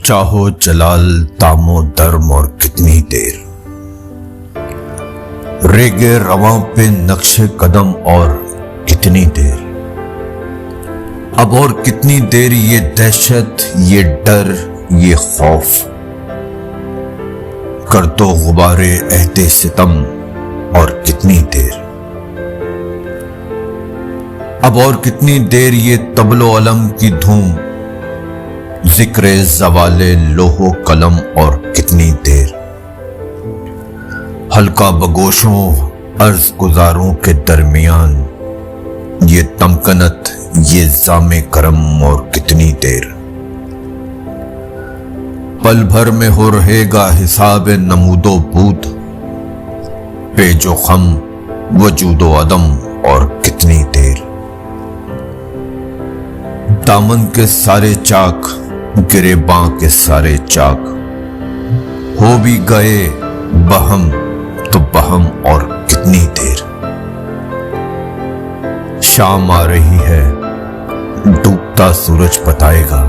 چاہو جلال دامو درم اور کتنی دیر، ریگے رواں پہ نقش قدم اور کتنی دیر، اب اور کتنی دیر یہ دہشت، یہ ڈر، یہ خوف، کر دو غبارے عہد ستم اور کتنی دیر، اب اور کتنی دیر یہ طبل و علم کی دھوم، ذکر زوال لوح و قلم اور کتنی دیر، ہلکا بگوشوں عرض گزاروں کے درمیان یہ تمکنت، یہ زام کرم اور کتنی دیر، پل بھر میں ہو رہے گا حساب نمود و بود، پیچ و خم، وجود و عدم اور کتنی دیر، دامن کے سارے چاک، گریباں کے سارے چاک، ہو بھی گئے بہم تو بہم اور کتنی دیر، شام آ رہی ہے، ڈوبتا سورج بتائے گا